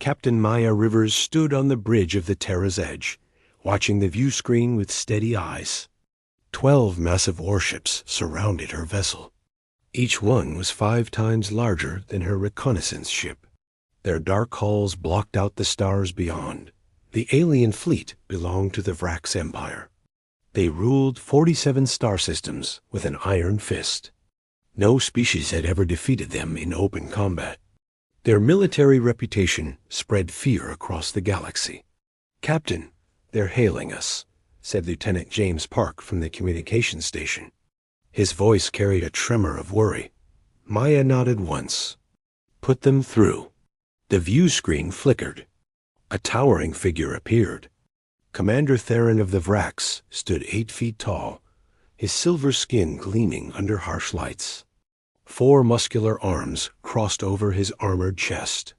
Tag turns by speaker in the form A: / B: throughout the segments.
A: Captain Maya Rivers stood on the bridge of the Terra's edge, watching the view screen with steady eyes. 12 massive warships surrounded her vessel. Each one was 5 times larger than her reconnaissance ship. Their dark hulls blocked out the stars beyond. The alien fleet belonged to the Vrax Empire. They ruled 47 star systems with an iron fist. No species had ever defeated them in open combat. Their military reputation spread fear across the galaxy. "Captain, they're hailing us," said Lieutenant James Park from the communications station. His voice carried a tremor of worry. Maya nodded once. "Put them through." The view screen flickered. A towering figure appeared. Commander Theron of the Vrax stood 8 feet tall, his silver skin gleaming under harsh lights. 4 muscular arms crossed over his armored chest.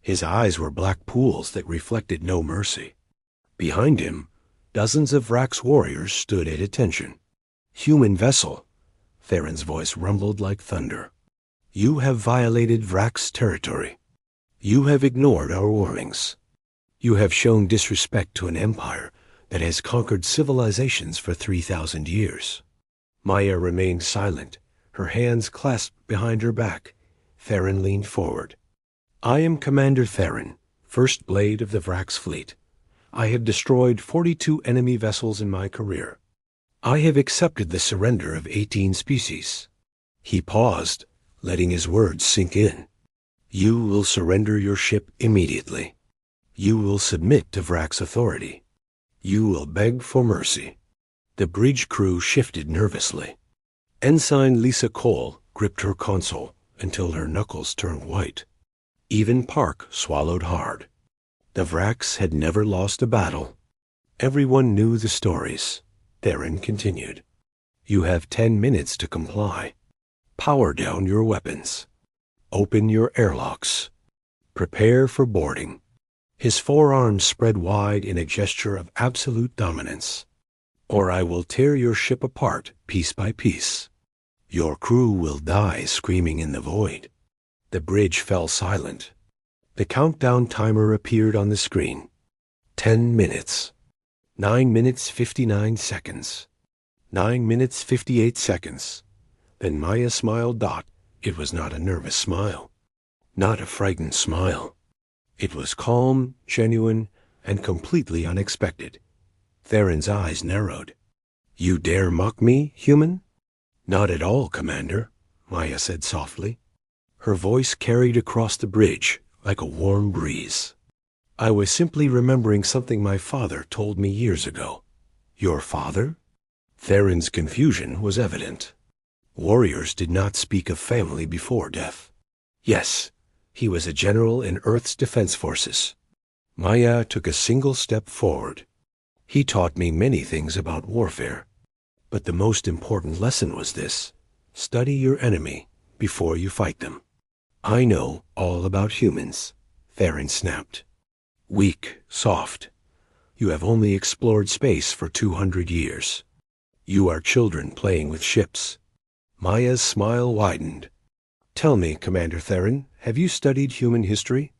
A: His eyes were black pools that reflected no mercy. Behind him, dozens of Vrax warriors stood at attention. "Human vessel," Theron's voice rumbled like thunder. "You have violated Vrax territory. You have ignored our warnings. You have shown disrespect to an empire that has conquered civilizations for 3,000 years." Maya remained silent, her hands clasped behind her back. Theron leaned forward. "I am Commander Theron, First Blade of the Vrax fleet. I have destroyed 42 enemy vessels in my career. I have accepted the surrender of 18 species." He paused, letting his words sink in. "You will surrender your ship immediately. You will submit to Vrax authority. You will beg for mercy." The bridge crew shifted nervously. Ensign Lisa Cole gripped her console until her knuckles turned white. Even Park swallowed hard. The Vrax had never lost a battle. Everyone knew the stories. Theron continued. "You have 10 minutes to comply. Power down your weapons. Open your airlocks. Prepare for boarding." His forearms spread wide in a gesture of absolute dominance. "Or I will tear your ship apart piece by piece. Your crew will die screaming in the void." The bridge fell silent. The countdown timer appeared on the screen. 10 minutes. 9 minutes 59 seconds. 9 minutes 58 seconds. Then Maya smiled. It was not a nervous smile. Not a frightened smile. It was calm, genuine, and completely unexpected. Theron's eyes narrowed. "You dare mock me, human?" "Not at all, Commander," Maya said softly. Her voice carried across the bridge like a warm breeze. "I was simply remembering something my father told me years ago." "Your father?" Theron's confusion was evident. Warriors did not speak of family before death. "Yes, he was a general in Earth's defense forces." Maya took a single step forward. "He taught me many things about warfare. But the most important lesson was this: study your enemy before you fight them." "I know all about humans," Theron snapped. "Weak, soft. You have only explored space for 200 years. You are children playing with ships." Maya's smile widened. "Tell me, Commander Theron, have you studied human history?"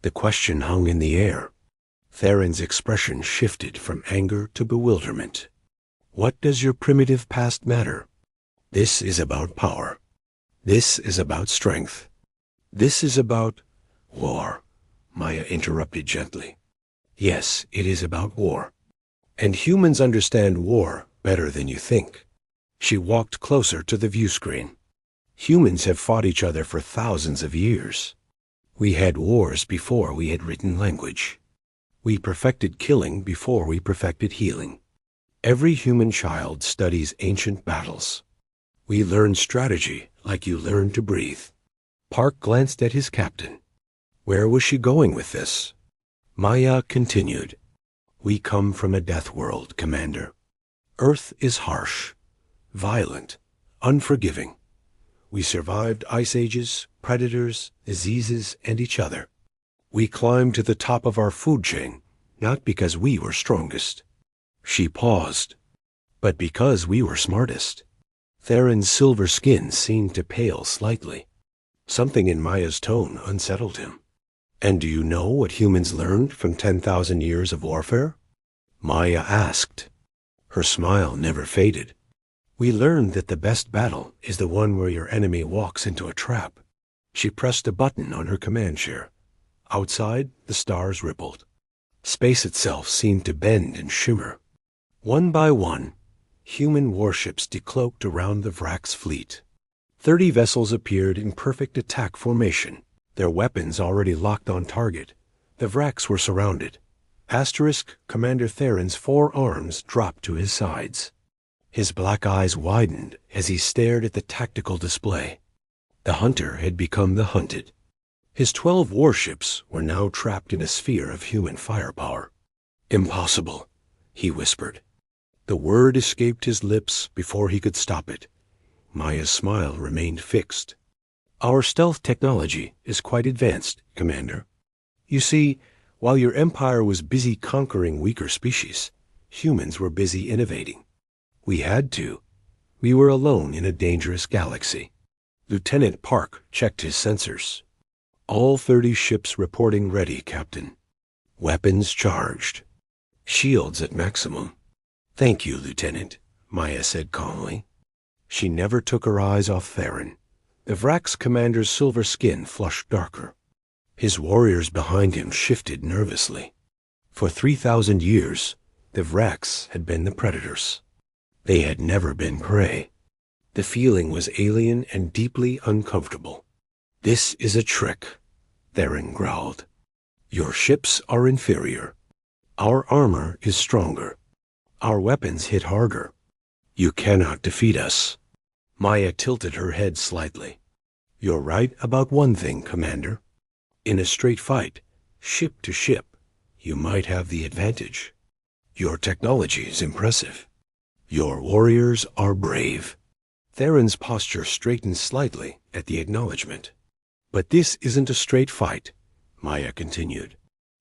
A: The question hung in the air. Theron's expression shifted from anger to bewilderment. "What does your primitive past matter? This is about power. This is about strength. This is about—" "War," Maya interrupted gently. "Yes, it is about war. And humans understand war better than you think." She walked closer to the view screen. "Humans have fought each other for thousands of years. We had wars before we had written language. We perfected killing before we perfected healing. Every human child studies ancient battles. We learn strategy like you learn to breathe." Park glanced at his captain. Where was she going with this? Maya continued. "We come from a death world, Commander. Earth is harsh, violent, unforgiving. We survived ice ages, predators, diseases, and each other. We climbed to the top of our food chain, not because we were strongest." She paused. "But because we were smartest." Theron's silver skin seemed to pale slightly. Something in Maya's tone unsettled him. And do you know what humans learned from 10,000 years of warfare? Maya asked. Her smile never faded. We learned that the best battle is the one where your enemy walks into a trap. She pressed a button on her command chair. Outside, the stars rippled. Space itself seemed to bend and shimmer. One by one, human warships decloaked around the Vrax fleet. 30 vessels appeared in perfect attack formation, their weapons already locked on target. The Vrax were surrounded. Commander Theron's 4 arms dropped to his sides. His black eyes widened as he stared at the tactical display. The hunter had become the hunted. His 12 warships were now trapped in a sphere of human firepower. Impossible, he whispered. The word escaped his lips before he could stop it. Maya's smile remained fixed. Our stealth technology is quite advanced, Commander. You see, while your empire was busy conquering weaker species, humans were busy innovating. We had to. We were alone in a dangerous galaxy. Lieutenant Park checked his sensors. All 30 ships reporting ready, Captain. Weapons charged. Shields at maximum. Thank you, Lieutenant, Maya said calmly. She never took her eyes off Theron. The Vrax commander's silver skin flushed darker. His warriors behind him shifted nervously. For 3,000 years, the Vrax had been the predators. They had never been prey. The feeling was alien and deeply uncomfortable. This is a trick, Theron growled. Your ships are inferior. Our armor is stronger. Our weapons hit harder. You cannot defeat us. Maya tilted her head slightly. You're right about one thing, Commander. In a straight fight, ship to ship, you might have the advantage. Your technology is impressive. Your warriors are brave. Theron's posture straightened slightly at the acknowledgement. But this isn't a straight fight, Maya continued.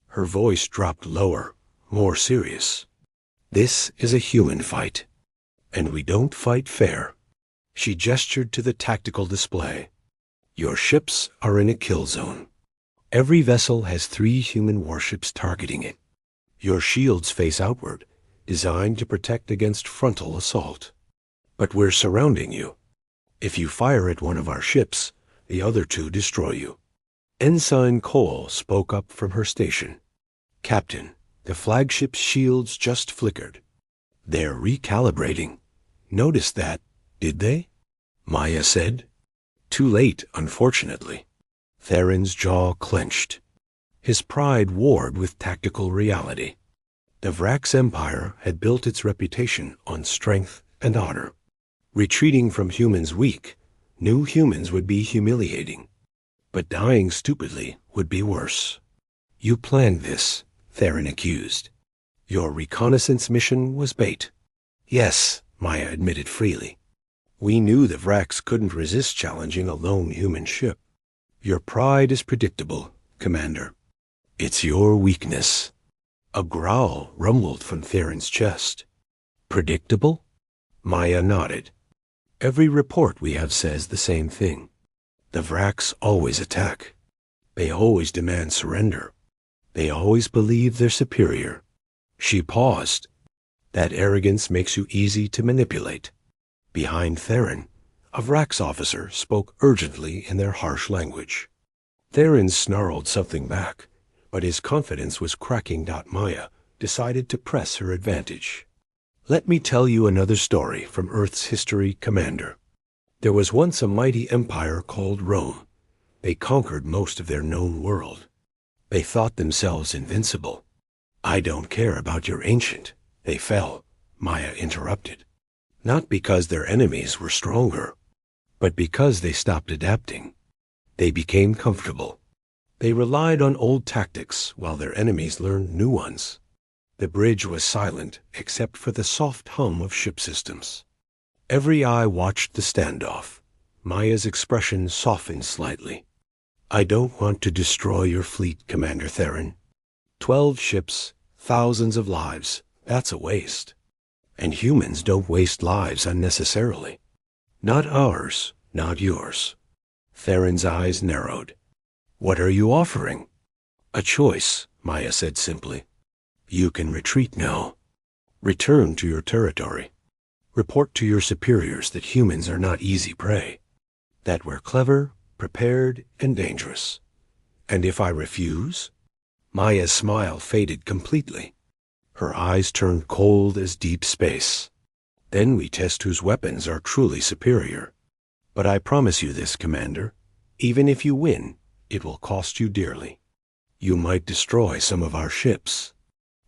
A: Her voice dropped lower, more serious. This is a human fight, and we don't fight fair. She gestured to the tactical display. Your ships are in a kill zone. Every vessel has 3 human warships targeting it. Your shields face outward, designed to protect against frontal assault. But we're surrounding you. If you fire at one of our ships, the other 2 destroy you. Ensign Cole spoke up from her station. Captain, the flagship's shields just flickered. They're recalibrating. Noticed that, did they? Maya said. Too late, unfortunately. Theron's jaw clenched. His pride warred with tactical reality. The Vrax Empire had built its reputation on strength and honor. Retreating from humans weak, new humans would be humiliating. But dying stupidly would be worse. You planned this, Theron accused. Your reconnaissance mission was bait. Yes, Maya admitted freely. We knew the Vrax couldn't resist challenging a lone human ship. Your pride is predictable, Commander. It's your weakness. A growl rumbled from Theron's chest. Predictable? Maya nodded. Every report we have says the same thing. The Vrax always attack. They always demand surrender. They always believe they're superior. She paused. That arrogance makes you easy to manipulate. Behind Theron, a Vrax officer spoke urgently in their harsh language. Theron snarled something back, but his confidence was cracking. Maya decided to press her advantage. Let me tell you another story from Earth's history, Commander. There was once a mighty empire called Rome. They conquered most of their known world. They thought themselves invincible. I don't care about your ancient. They fell, Maya interrupted. Not because their enemies were stronger, but because they stopped adapting. They became comfortable. They relied on old tactics while their enemies learned new ones. The bridge was silent except for the soft hum of ship systems. Every eye watched the standoff. Maya's expression softened slightly. I don't want to destroy your fleet, Commander Theron. 12 ships, thousands of lives, that's a waste. And humans don't waste lives unnecessarily. Not ours, not yours. Theron's eyes narrowed. What are you offering? A choice, Maya said simply. You can retreat now. Return to your territory. Report to your superiors that humans are not easy prey, that we're clever, prepared, and dangerous. And if I refuse? Maya's smile faded completely. Her eyes turned cold as deep space. Then we test whose weapons are truly superior. But I promise you this, Commander. Even if you win, it will cost you dearly. You might destroy some of our ships.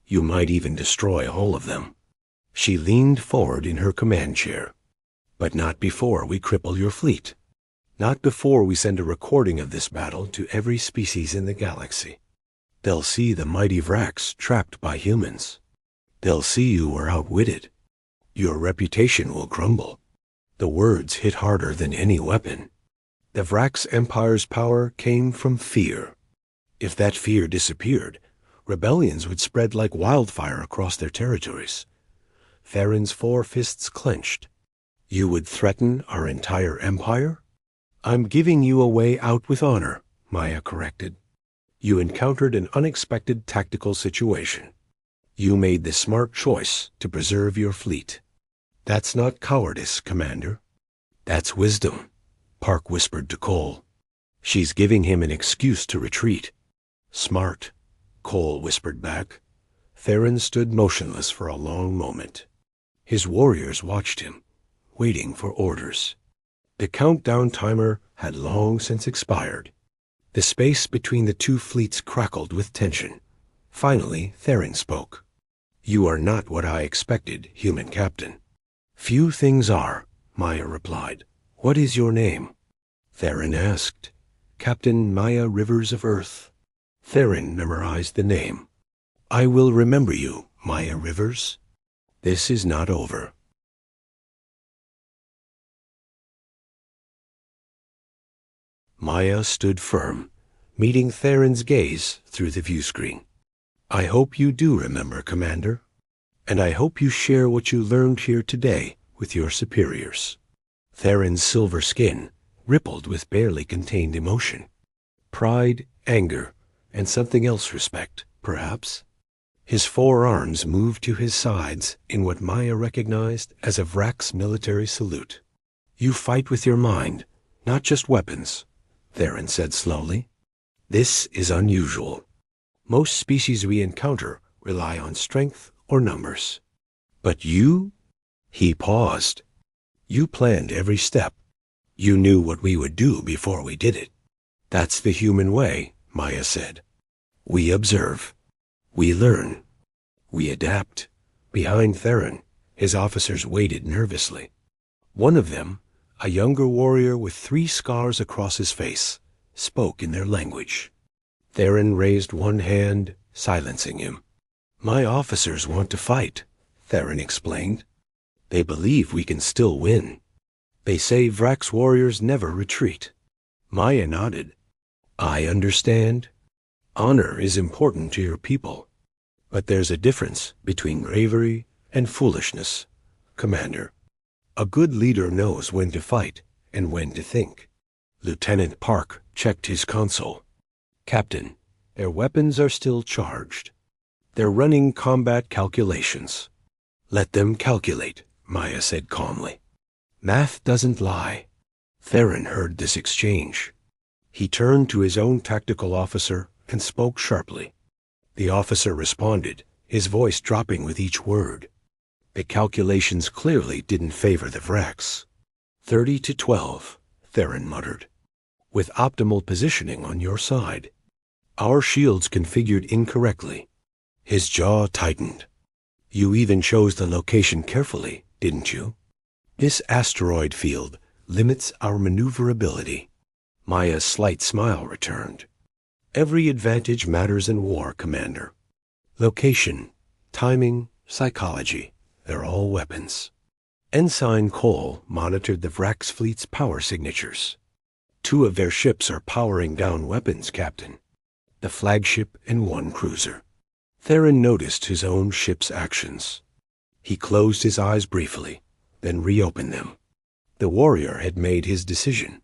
A: You might even destroy all of them. She leaned forward in her command chair. But not before we cripple your fleet. Not before we send a recording of this battle to every species in the galaxy. They'll see the mighty Vrax trapped by humans. They'll see you were outwitted. Your reputation will crumble. The words hit harder than any weapon. The Vrax Empire's power came from fear. If that fear disappeared, rebellions would spread like wildfire across their territories. Theron's four fists clenched. You would threaten our entire empire? I'm giving you a way out with honor, Maya corrected. You encountered an unexpected tactical situation. You made the smart choice to preserve your fleet. That's not cowardice, Commander. That's wisdom, Park whispered to Cole. She's giving him an excuse to retreat. Smart, Cole whispered back. Theron stood motionless for a long moment. His warriors watched him, waiting for orders. The countdown timer had long since expired. The space between the two fleets crackled with tension. Finally, Theron spoke. You are not what I expected, human captain. Few things are, Maya replied. What is your name? Theron asked. Captain Maya Rivers of Earth. Theron memorized the name. I will remember you, Maya Rivers. This is not over. Maya stood firm, meeting Theron's gaze through the viewscreen. I hope you do remember, Commander. And I hope you share what you learned here today with your superiors. Theron's silver skin rippled with barely contained emotion. Pride, anger, and something else, respect, perhaps. His four arms moved to his sides in what Maya recognized as a Vrax military salute. You fight with your mind, not just weapons, Theron said slowly. This is unusual. Most species we encounter rely on strength or numbers. But you? He paused. You planned every step. You knew what we would do before we did it. That's the human way, Maya said. We observe. We learn. We adapt. Behind Theron, his officers waited nervously. One of them, a younger warrior with 3 scars across his face, spoke in their language. Theron raised one hand, silencing him. My officers want to fight, Theron explained. They believe we can still win. They say Vrax warriors never retreat. Maya nodded. I understand. Honor is important to your people. But there's a difference between bravery and foolishness, Commander. A good leader knows when to fight and when to think. Lieutenant Park checked his console. Captain, their weapons are still charged. They're running combat calculations. Let them calculate, Maya said calmly. Math doesn't lie. Theron heard this exchange. He turned to his own tactical officer and spoke sharply. The officer responded, his voice dropping with each word. The calculations clearly didn't favor the Vrax. 30-12, Theron muttered. With optimal positioning on your side. Our shields configured incorrectly. His jaw tightened. You even chose the location carefully, didn't you? This asteroid field limits our maneuverability. Maya's slight smile returned. Every advantage matters in war, Commander. Location, timing, psychology, they're all weapons. Ensign Cole monitored the Vrax fleet's power signatures. 2 of their ships are powering down weapons, Captain. The flagship and 1 cruiser. Theron noticed his own ship's actions. He closed his eyes briefly, then reopened them. The warrior had made his decision.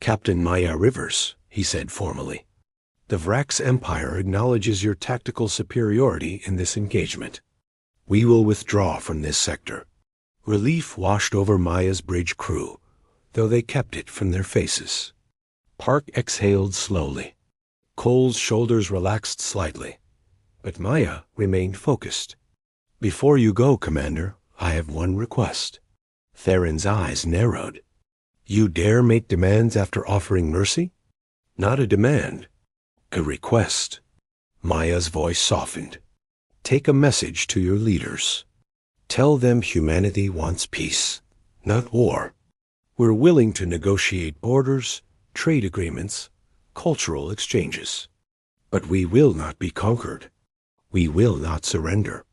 A: Captain Maya Rivers, he said formally. The Vrax Empire acknowledges your tactical superiority in this engagement. We will withdraw from this sector. Relief washed over Maya's bridge crew, though they kept it from their faces. Park exhaled slowly. Cole's shoulders relaxed slightly, but Maya remained focused. Before you go, Commander, I have one request. Theron's eyes narrowed. You dare make demands after offering mercy? Not a demand. A request. Maya's voice softened. Take a message to your leaders. Tell them humanity wants peace, not war. We're willing to negotiate borders, trade agreements, cultural exchanges. But we will not be conquered. We will not surrender.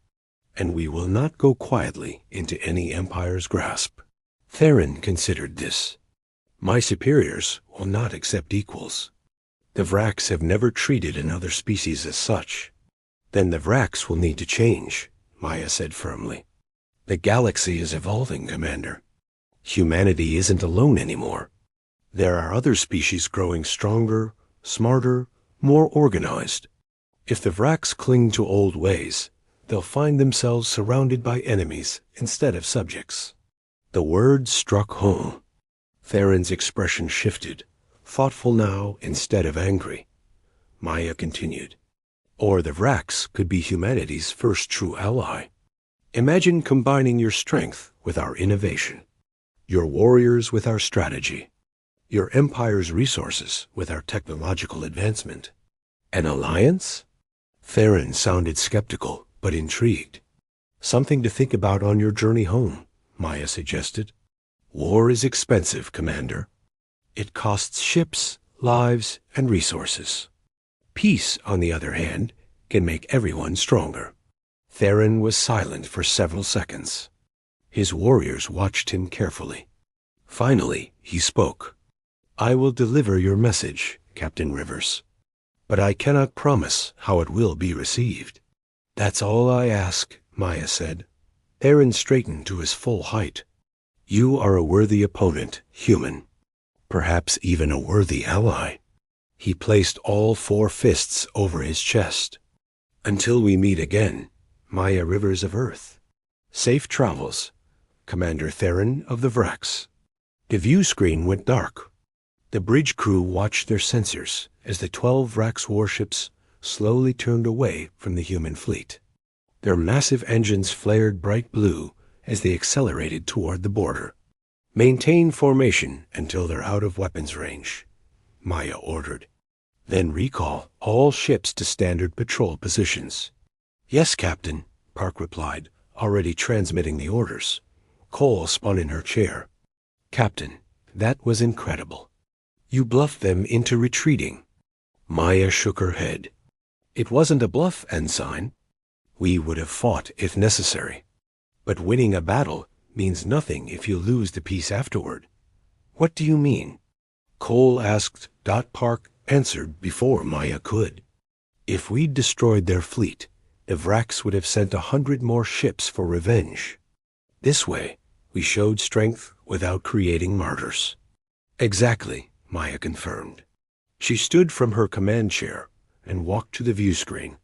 A: And we will not go quietly into any empire's grasp. Theron considered this. My superiors will not accept equals. The Vrax have never treated another species as such. Then the Vrax will need to change, Maya said firmly. The galaxy is evolving, Commander. Humanity isn't alone anymore. There are other species growing stronger, smarter, more organized. If the Vrax cling to old ways, they'll find themselves surrounded by enemies instead of subjects. The words struck home. Theron's expression shifted, thoughtful now instead of angry. Maya continued. Or the Vrax could be humanity's first true ally. Imagine combining your strength with our innovation, your warriors with our strategy, your empire's resources with our technological advancement. An alliance? Theron sounded skeptical, but intrigued. Something to think about on your journey home, Maya suggested. War is expensive, Commander. It costs ships, lives, and resources. Peace, on the other hand, can make everyone stronger. Theron was silent for several seconds. His warriors watched him carefully. Finally, he spoke. I will deliver your message, Captain Rivers. But I cannot promise how it will be received. That's all I ask, Maya said. Theron straightened to his full height. You are a worthy opponent, human. Perhaps even a worthy ally. He placed all 4 fists over his chest. Until we meet again, Maya Rivers of Earth. Safe travels, Commander Theron of the Vrax. The view screen went dark. The bridge crew watched their sensors as the 12 Vrax warships slowly turned away from the human fleet. Their massive engines flared bright blue as they accelerated toward the border. Maintain formation until they're out of weapons range, Maya ordered. Then recall all ships to standard patrol positions. Yes, Captain, Park replied, already transmitting the orders. Cole spun in her chair. Captain, that was incredible. You bluffed them into retreating. Maya shook her head. It wasn't a bluff, Ensign. We would have fought if necessary. But winning a battle means nothing if you lose the peace afterward. What do you mean? Cole asked. Park answered before Maya could. If we'd destroyed their fleet, the Vrax would have sent 100 more ships for revenge. This way, we showed strength without creating martyrs. Exactly, Maya confirmed. She stood from her command chair and walked to the view screen,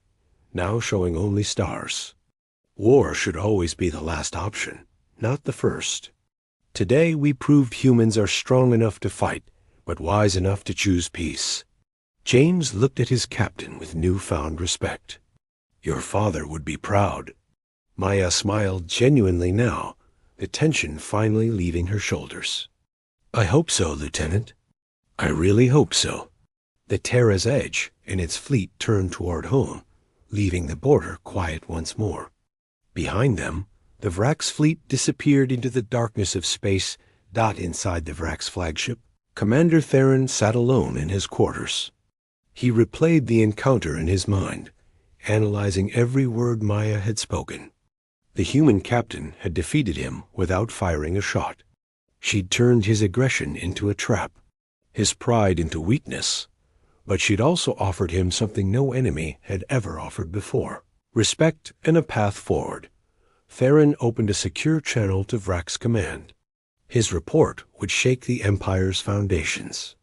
A: now showing only stars. War should always be the last option, not the first. Today we proved humans are strong enough to fight, but wise enough to choose peace. James looked at his captain with newfound respect. Your father would be proud. Maya smiled genuinely now, the tension finally leaving her shoulders. I hope so, Lieutenant. I really hope so. The Terra's Edge and its fleet turned toward home, leaving the border quiet once more. Behind them, the Vrax fleet disappeared into the darkness of space. Inside the Vrax flagship, Commander Theron sat alone in his quarters. He replayed the encounter in his mind, analyzing every word Maya had spoken. The human captain had defeated him without firing a shot. She'd turned his aggression into a trap, his pride into weakness, but she'd also offered him something no enemy had ever offered before: respect and a path forward. Theron opened a secure channel to Vrax Command. His report would shake the Empire's foundations.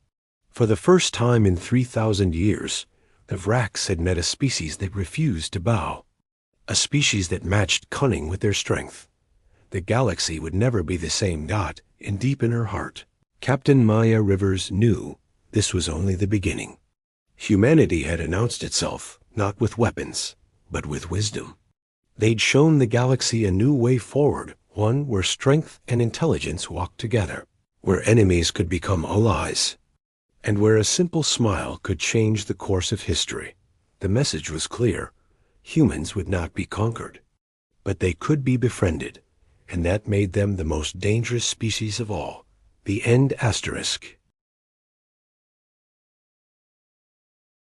A: For the first time in 3,000 years, The Vracs had met a species that refused to bow, a species that matched cunning with their strength. The galaxy would never be the same. And deep in her heart, Captain Maya Rivers knew this was only the beginning. Humanity had announced itself, not with weapons, but with wisdom. They'd shown the galaxy a new way forward, one where strength and intelligence walked together, where enemies could become allies, and where a simple smile could change the course of history. The message was clear. Humans would not be conquered, but they could be befriended, and that made them the most dangerous species of all. The end asterisk.